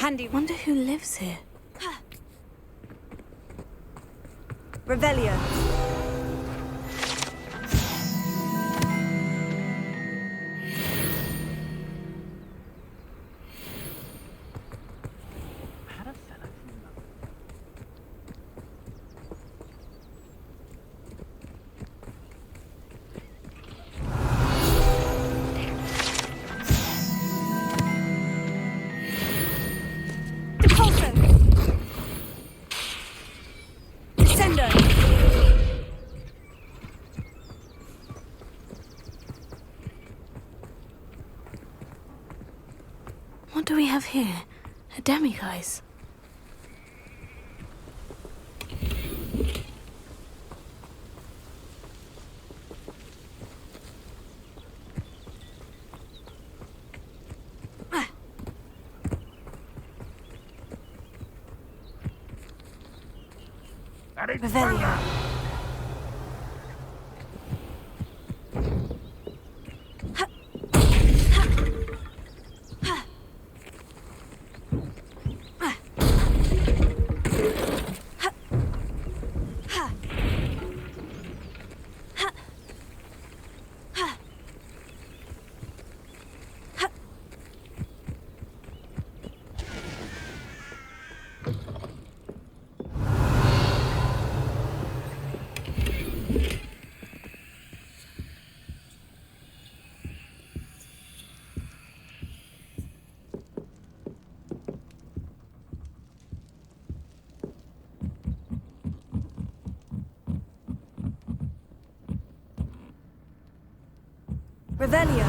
Handy. Wonder who lives here. Revelio. What do we have here? A demiguise. Revelio. Revelio.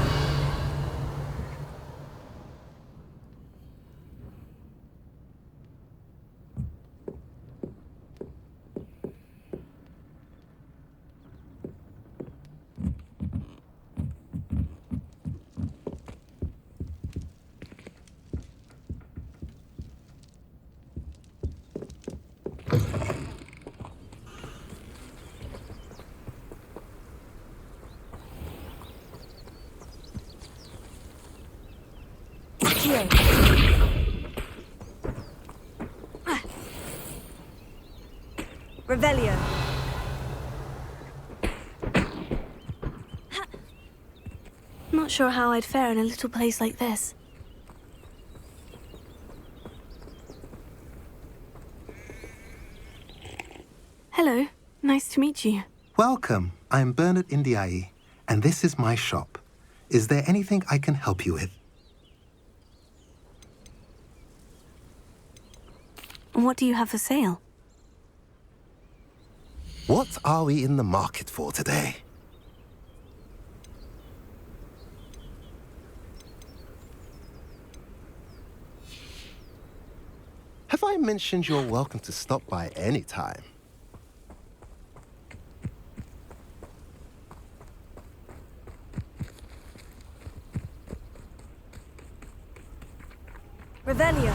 Revelio. Not sure how I'd fare in a little place like this. Hello, nice to meet you. Welcome. I'm Bernard Indiai, and this is my shop. Is there anything I can help you with? What do you have for sale? What are we in the market for today? Have I mentioned you're welcome to stop by any time? Revelio.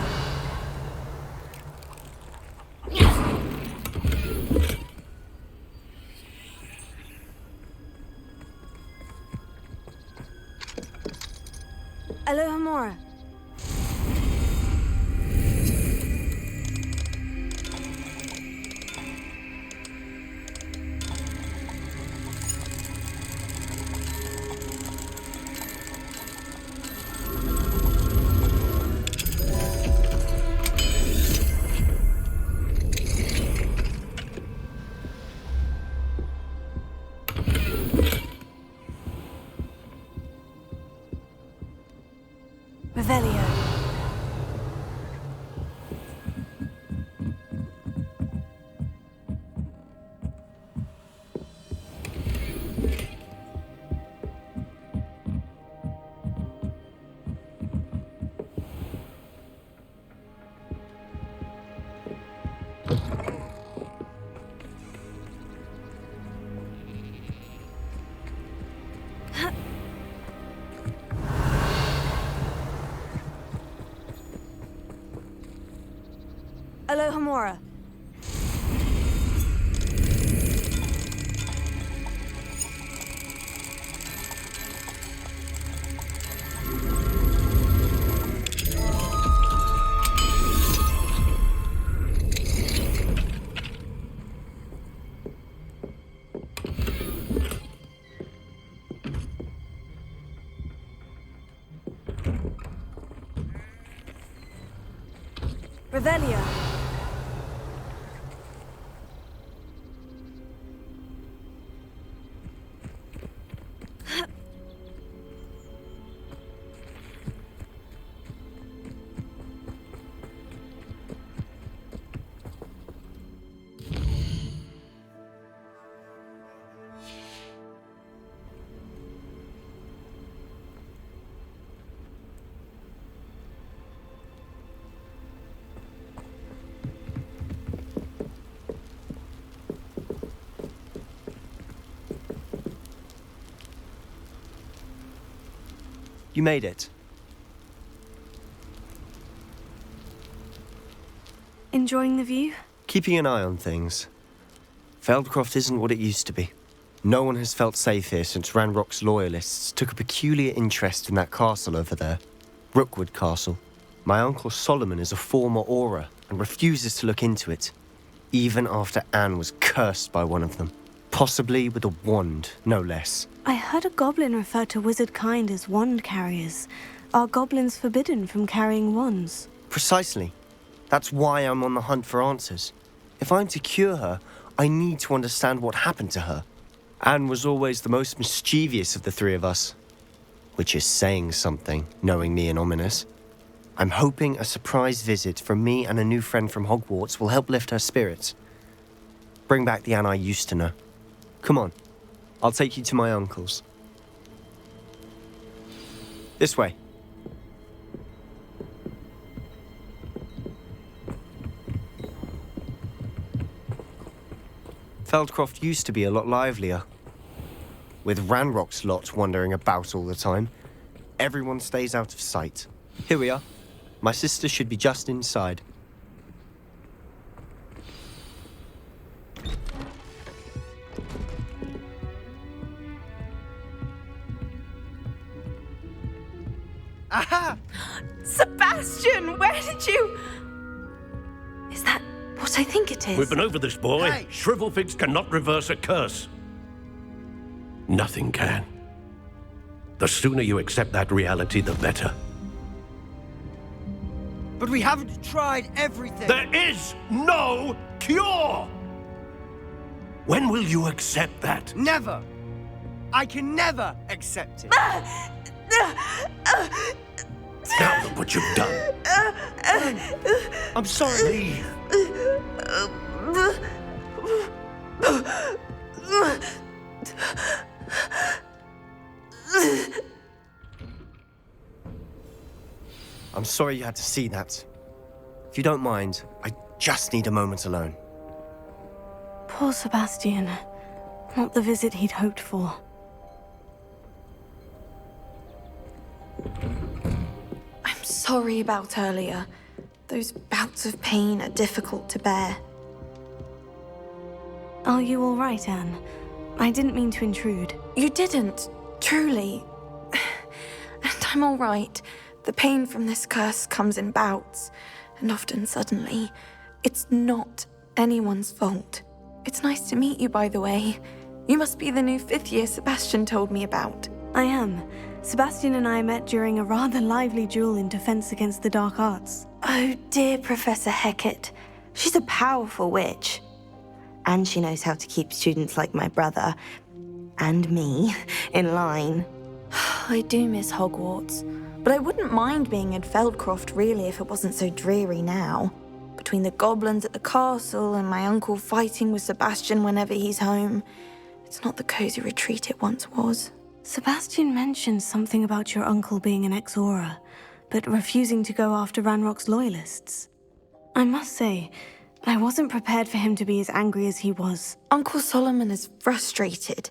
Alohomora. Revelio. Alohomora. Revelio. You made it. Enjoying the view? Keeping an eye on things. Feldcroft isn't what it used to be. No one has felt safe here since Ranrock's loyalists took a peculiar interest in that castle over there. Rookwood Castle. My uncle Solomon is a former Auror and refuses to look into it, even after Anne was cursed by one of them. Possibly with a wand, no less. I heard a goblin refer to wizard kind as wand carriers. Are goblins forbidden from carrying wands? Precisely. That's why I'm on the hunt for answers. If I'm to cure her, I need to understand what happened to her. Anne was always the most mischievous of the three of us. Which is saying something, knowing me and Ominous. I'm hoping a surprise visit from me and a new friend from Hogwarts will help lift her spirits. Bring back the Anne I used to know. Come on, I'll take you to my uncle's. This way. Feldcroft used to be a lot livelier. With Ranrock's lot wandering about all the time, everyone stays out of sight. Here we are. My sister should be just inside. Aha! Sebastian, where did you... Is that what I think it is? We've been over this, boy. Hey. Shrivelfigs cannot reverse a curse. Nothing can. The sooner you accept that reality, the better. But we haven't tried everything. There is no cure! When will you accept that? Never. I can never accept it. Now look what you've done. I'm sorry. Leave. I'm sorry you had to see that. If you don't mind, I just need a moment alone. Poor Sebastian. Not the visit he'd hoped for. I'm sorry about earlier. Those bouts of pain are difficult to bear. Are you all right, Anne? I didn't mean to intrude. You didn't, truly. And I'm all right. The pain from this curse comes in bouts, and often suddenly. It's not anyone's fault. It's nice to meet you, by the way. You must be the new 5th year Sebastian told me about. I am. Sebastian and I met during a rather lively duel in defense against the dark arts. Oh, dear Professor Hecat. She's a powerful witch. And she knows how to keep students like my brother, and me, in line. I do miss Hogwarts, but I wouldn't mind being in Feldcroft, really, if it wasn't so dreary now. Between the goblins at the castle and my uncle fighting with Sebastian whenever he's home, it's not the cozy retreat it once was. Sebastian mentioned something about your uncle being an ex-Auror, but refusing to go after Ranrock's loyalists. I must say, I wasn't prepared for him to be as angry as he was. Uncle Solomon is frustrated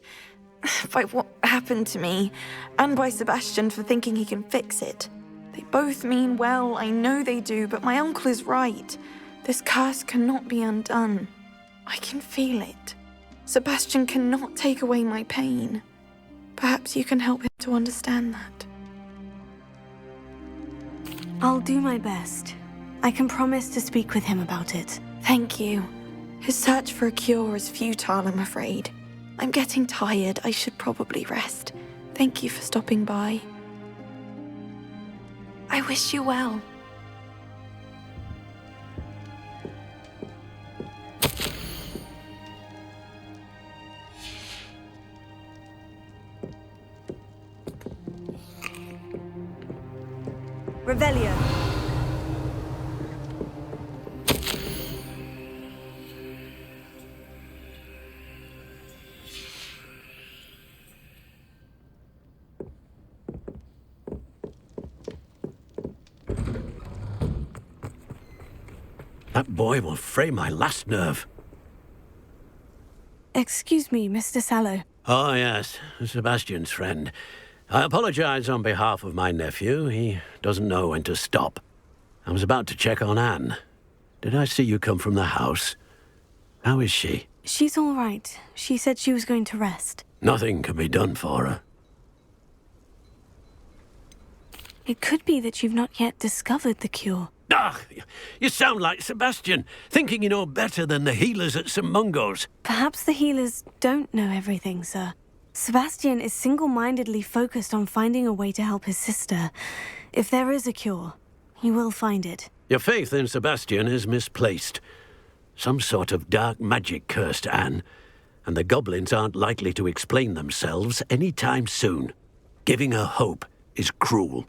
by what happened to me, and by Sebastian for thinking he can fix it. They both mean well, I know they do, but my uncle is right. This curse cannot be undone. I can feel it. Sebastian cannot take away my pain. Perhaps you can help him to understand that. I'll do my best. I can promise to speak with him about it. Thank you. His search for a cure is futile, I'm afraid. I'm getting tired. I should probably rest. Thank you for stopping by. I wish you well. Revelio. That boy will fray my last nerve. Excuse me, Mr. Sallow. Oh, yes, Sebastian's friend. I apologize on behalf of my nephew. He doesn't know when to stop. I was about to check on Anne. Did I see you come from the house? How is she? She's all right. She said she was going to rest. Nothing can be done for her. It could be that you've not yet discovered the cure. Ah, you sound like Sebastian, thinking you know better than the healers at St. Mungo's. Perhaps the healers don't know everything, sir. Sebastian is single-mindedly focused on finding a way to help his sister. If there is a cure, he will find it. Your faith in Sebastian is misplaced. Some sort of dark magic cursed Anne, and the goblins aren't likely to explain themselves any time soon. Giving her hope is cruel.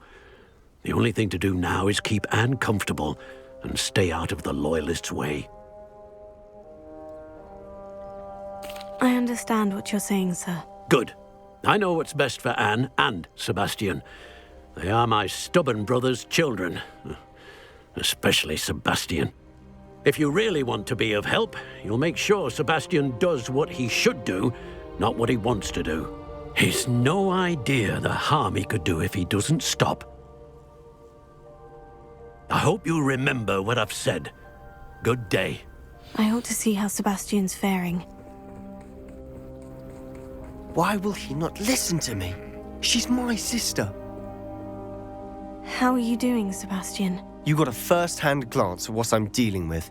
The only thing to do now is keep Anne comfortable and stay out of the Loyalists' way. I understand what you're saying, sir. Good. I know what's best for Anne and Sebastian. They are my stubborn brother's children. Especially Sebastian. If you really want to be of help, you'll make sure Sebastian does what he should do, not what he wants to do. He's no idea the harm he could do if he doesn't stop. I hope you remember what I've said. Good day. I ought to see how Sebastian's faring. Why will he not listen to me? She's my sister. How are you doing, Sebastian? You got a first-hand glance at what I'm dealing with.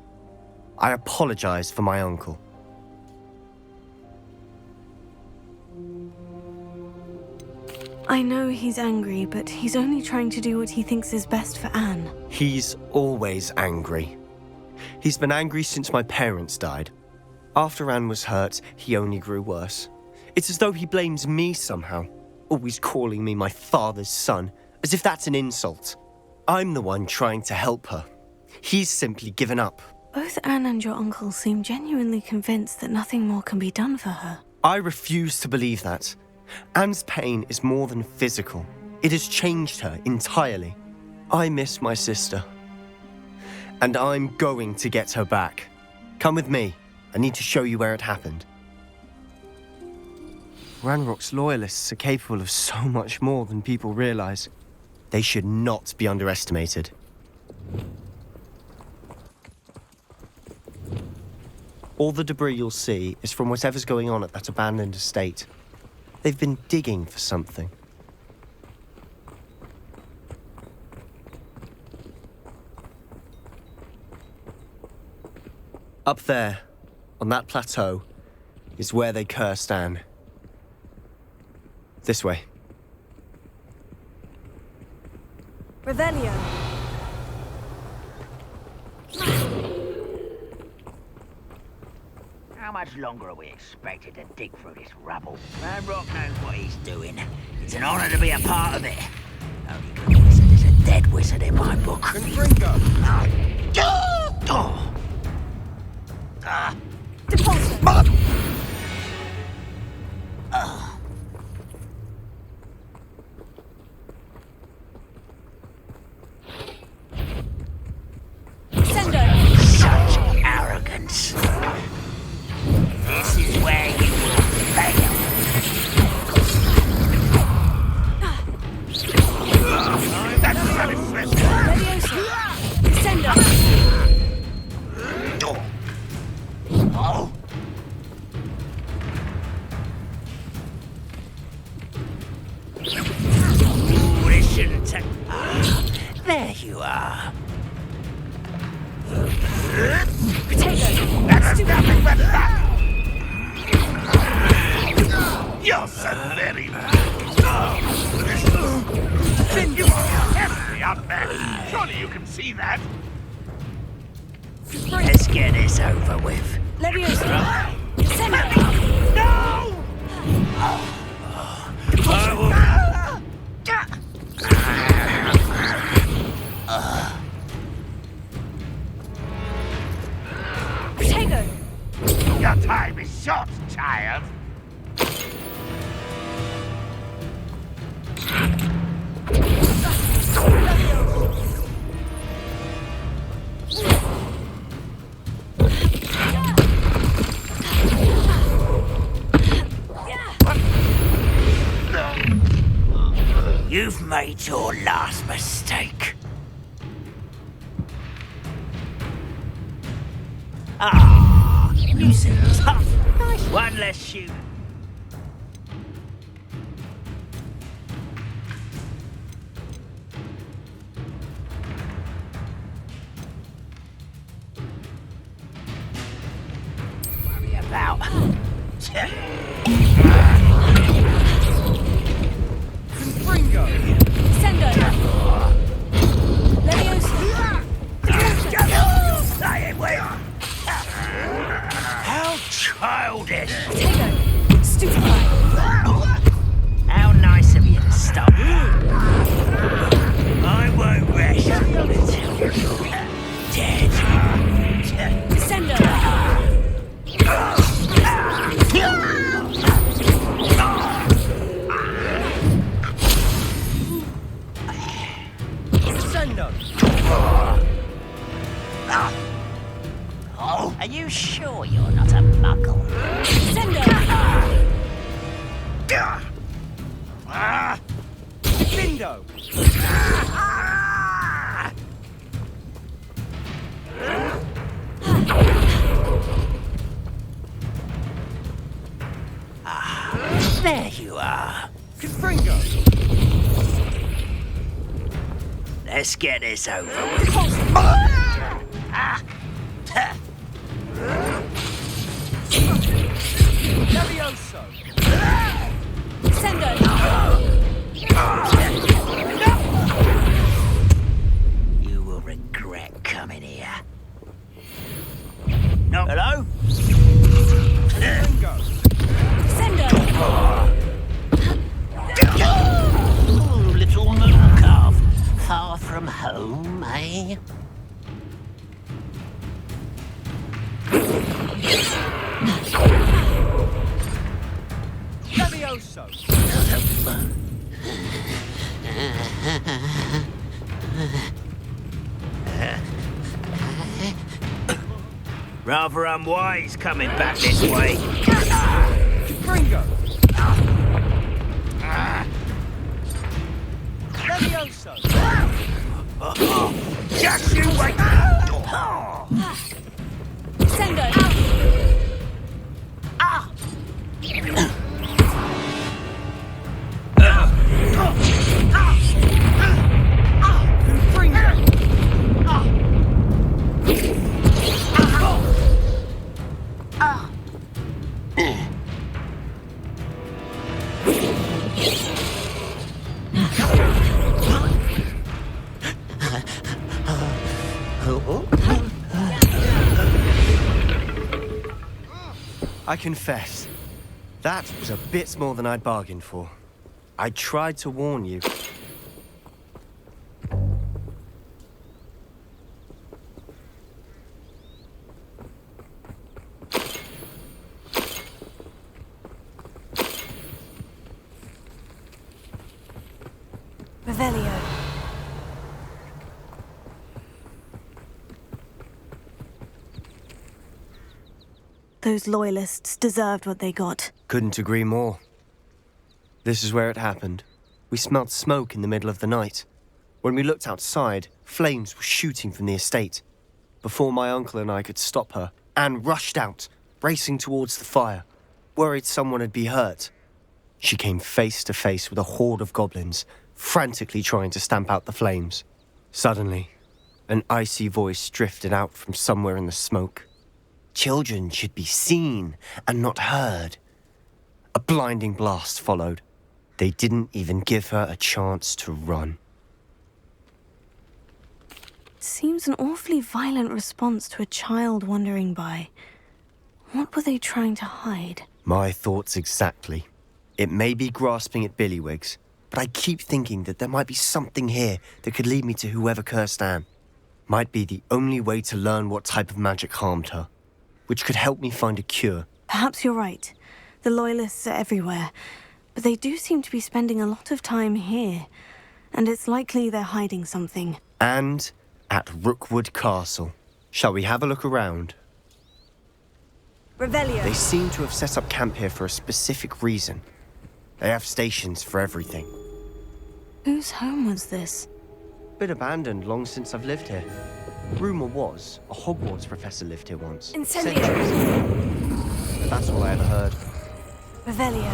I apologize for my uncle. I know he's angry, but he's only trying to do what he thinks is best for Anne. He's always angry. He's been angry since my parents died. After Anne was hurt, he only grew worse. It's as though he blames me somehow, always calling me my father's son, as if that's an insult. I'm the one trying to help her. He's simply given up. Both Anne and your uncle seem genuinely convinced that nothing more can be done for her. I refuse to believe that. Anne's pain is more than physical. It has changed her entirely. I miss my sister. And I'm going to get her back. Come with me. I need to show you where it happened. Ranrock's Loyalists are capable of so much more than people realize. They should not be underestimated. All the debris you'll see is from whatever's going on at that abandoned estate. They've been digging for something. Up there, on that plateau, is where they cursed Anne. This way. Revelio. How much longer are we expected to dig through this rubble? Ranrock knows what he's doing. It's an honor to be a part of it. Only good wizard is a dead wizard in my book. Depulso. Sendo. Such arrogance. This is where you will fail. Leviosa. Sendo. Oh. Ooh, this shouldn't take... There you are. Potato. That's nothing but that! You're so very You are up there. Surely you can see that. Let's get this over with. Leviosa. Sendo. No! You've made your last mistake. Ah, you seem tough. One less shoot. Worry about. Fringo! Sendo! Leviosa! How childish! Potato! Stupefy! How nice of you to stop. I won't rest until you're dead. Sendo! Sendo! Oh, are you sure you're not a muggle? Sendo! Bindo! There you are. Fringo! Let's get this over with. Levioso! Sendo! You will regret coming here. No. Hello? Fringo! Sendo! Oh, little moon calf. Far from home, eh? Levioso! Rather unwise coming back this way. Fringo! Levioso! Just you wait. Sendo! I confess, that was a bit more than I'd bargained for. I tried to warn you. Revelio. Those loyalists deserved what they got. Couldn't agree more. This is where it happened. We smelled smoke in the middle of the night. When we looked outside, flames were shooting from the estate. Before my uncle and I could stop her, Anne rushed out, racing towards the fire, worried someone had been hurt. She came face to face with a horde of goblins, frantically trying to stamp out the flames. Suddenly, an icy voice drifted out from somewhere in the smoke. Children should be seen and not heard. A blinding blast followed. They didn't even give her a chance to run. It seems an awfully violent response to a child wandering by. What were they trying to hide? My thoughts exactly. It may be grasping at Billywigs, but I keep thinking that there might be something here that could lead me to whoever cursed Anne. Might be the only way to learn what type of magic harmed her, which could help me find a cure. Perhaps you're right. The Loyalists are everywhere, but they do seem to be spending a lot of time here, and it's likely they're hiding something. And at Rookwood Castle. Shall we have a look around? Revelio. They seem to have set up camp here for a specific reason. They have stations for everything. Whose home was this? Been abandoned long since I've lived here. Rumour was, a Hogwarts professor lived here once. Incendio. Centuries ago. But that's all I ever heard. Revelio.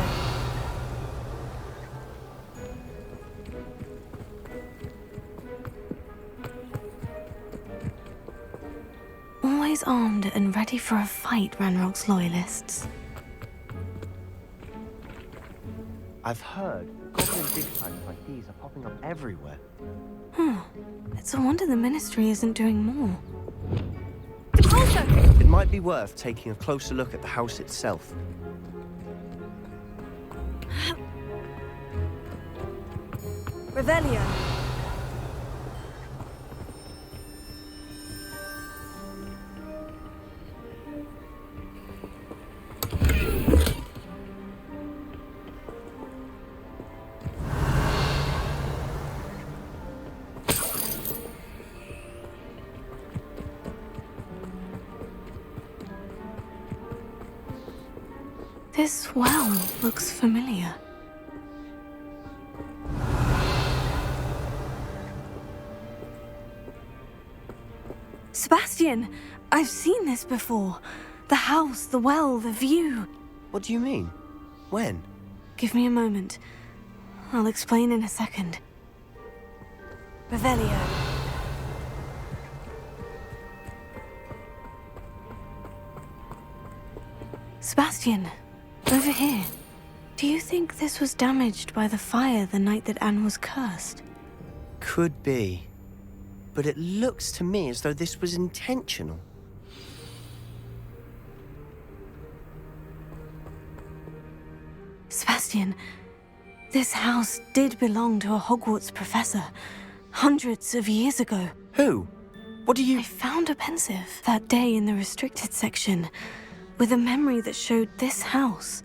Always armed and ready for a fight, Ranrock's loyalists. I've heard goblin dig sites like these are popping up everywhere. It's a wonder the Ministry isn't doing more. Also, It might be worth taking a closer look at the house itself. Revelio. This well looks familiar. Sebastian, I've seen this before. The house, the well, the view. What do you mean? When? Give me a moment. I'll explain in a second. Revelio. Sebastian, over here. Do you think this was damaged by the fire the night that Anne was cursed? Could be. But it looks to me as though this was intentional. Sebastian, this house did belong to a Hogwarts professor, hundreds of years ago. Who? What do you... I found a pensive that day in the restricted section, with a memory that showed this house.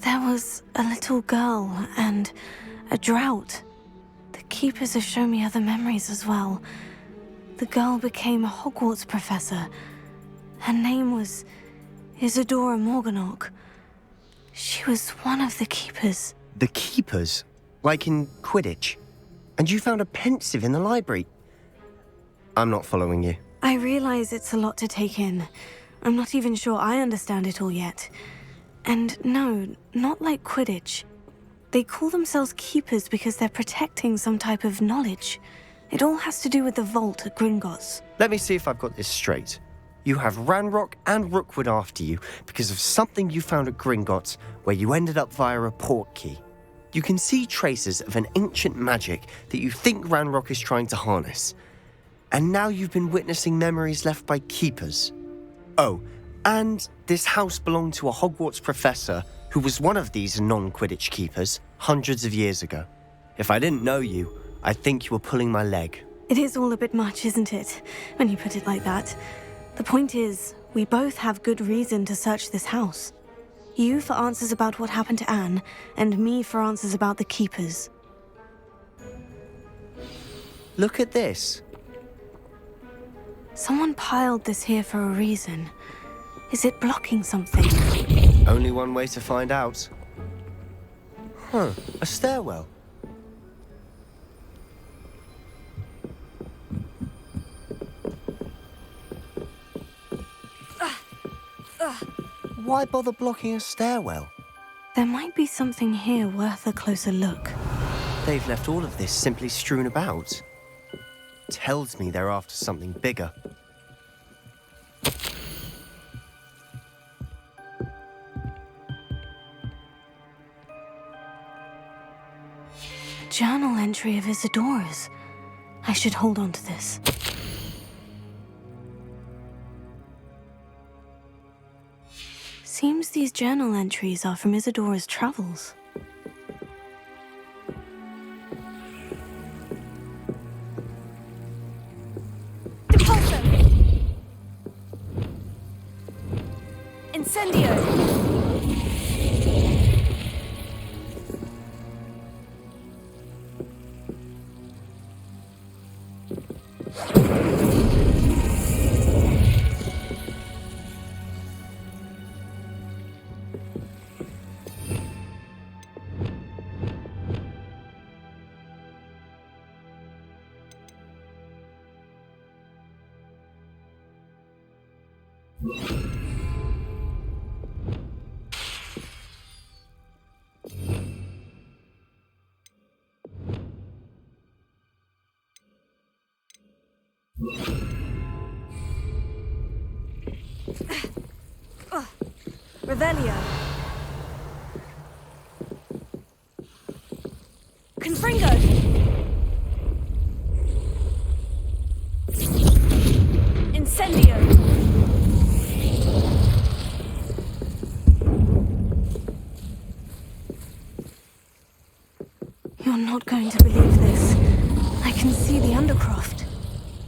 There was a little girl and a drought. The keepers have shown me other memories as well. The girl became a Hogwarts professor. Her name was Isadora Morganach. She was one of the keepers. The keepers? Like in Quidditch? And you found a pensive in the library? I'm not following you. I realize it's a lot to take in. I'm not even sure I understand it all yet. And no, not like Quidditch. They call themselves keepers because they're protecting some type of knowledge. It all has to do with the vault at Gringotts. Let me see if I've got this straight. You have Ranrock and Rookwood after you because of something you found at Gringotts where you ended up via a port key. You can see traces of an ancient magic that you think Ranrock is trying to harness. And now you've been witnessing memories left by keepers. Oh, and this house belonged to a Hogwarts professor who was one of these non-Quidditch keepers hundreds of years ago. If I didn't know you, I'd think you were pulling my leg. It is all a bit much, isn't it, when you put it like that? The point is, we both have good reason to search this house. You for answers about what happened to Anne, and me for answers about the keepers. Look at this. Someone piled this here for a reason. Is it blocking something? Only one way to find out. A stairwell. Why bother blocking a stairwell? There might be something here worth a closer look. They've left all of this simply strewn about. Tells me they're after something bigger. A journal entry of Isadora's. I should hold on to this. Seems these journal entries are from Isadora's travels. Depulso. Incendio. Revelio. Confringo. Incendio. You're not going to believe this. I can see the Undercroft.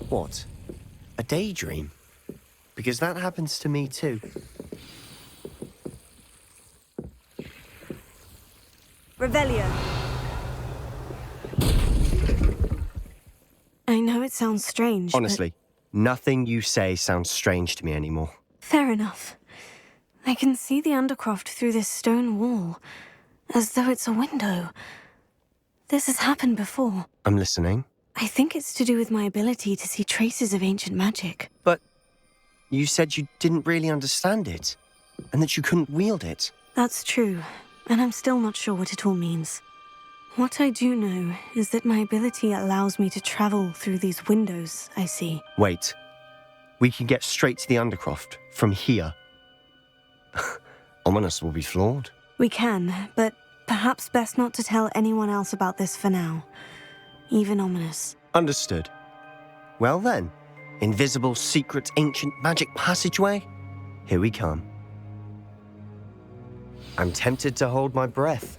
What? A daydream? Because that happens to me too. Revelio. I know it sounds strange, but Honestly, nothing you say sounds strange to me anymore. fair enough. I can see the Undercroft through this stone wall, as though it's a window. This has happened before. I'm listening. I think it's to do with my ability to see traces of ancient magic. But you said you didn't really understand it, and that you couldn't wield it. That's true, and I'm still not sure what it all means. What I do know is that my ability allows me to travel through these windows I see. Wait. We can get straight to the Undercroft from here. Ominous will be floored. We can, but perhaps best not to tell anyone else about this for now. Even Ominous. Understood. Well then, invisible, secret, ancient magic passageway? Here we come. I'm tempted to hold my breath.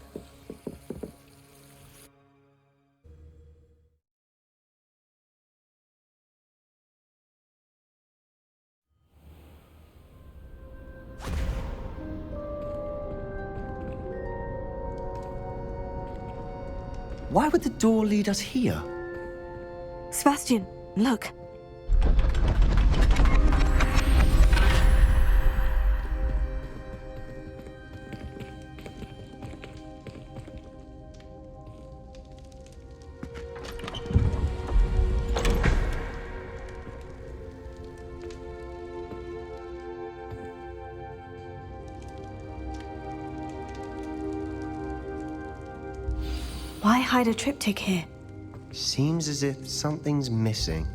Why would the door lead us here? Sebastian, look. Why hide a triptych here? Seems as if something's missing.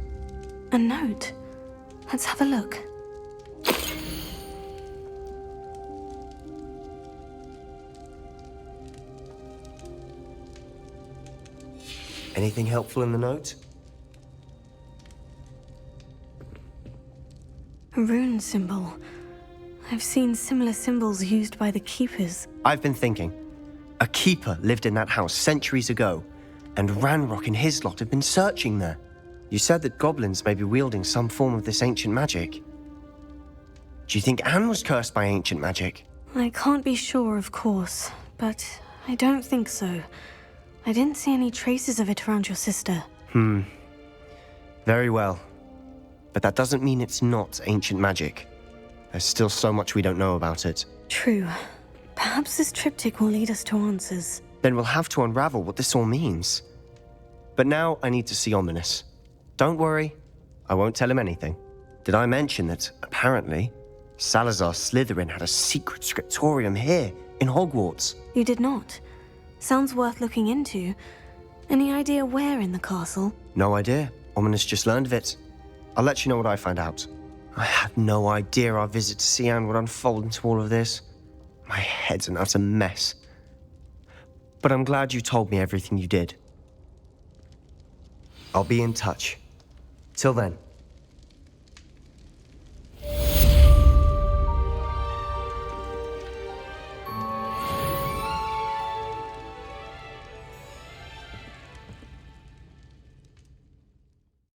A note. Let's have a look. Anything helpful in the note? A rune symbol. I've seen similar symbols used by the keepers. I've been thinking. A keeper lived in that house centuries ago, and Ranrock and his lot have been searching there. You said that goblins may be wielding some form of this ancient magic. Do you think Anne was cursed by ancient magic? I can't be sure, of course, but I don't think so. I didn't see any traces of it around your sister. Very well. But that doesn't mean it's not ancient magic. There's still so much we don't know about it. True. Perhaps this triptych will lead us to answers. Then we'll have to unravel what this all means. But now I need to see Ominous. Don't worry, I won't tell him anything. Did I mention that, apparently, Salazar Slytherin had a secret scriptorium here, in Hogwarts? You did not. Sounds worth looking into. Any idea where in the castle? No idea. Ominous just learned of it. I'll let you know what I find out. I had no idea our visit to Sian would unfold into all of this. My head's an utter mess. But I'm glad you told me everything you did. I'll be in touch. Till then.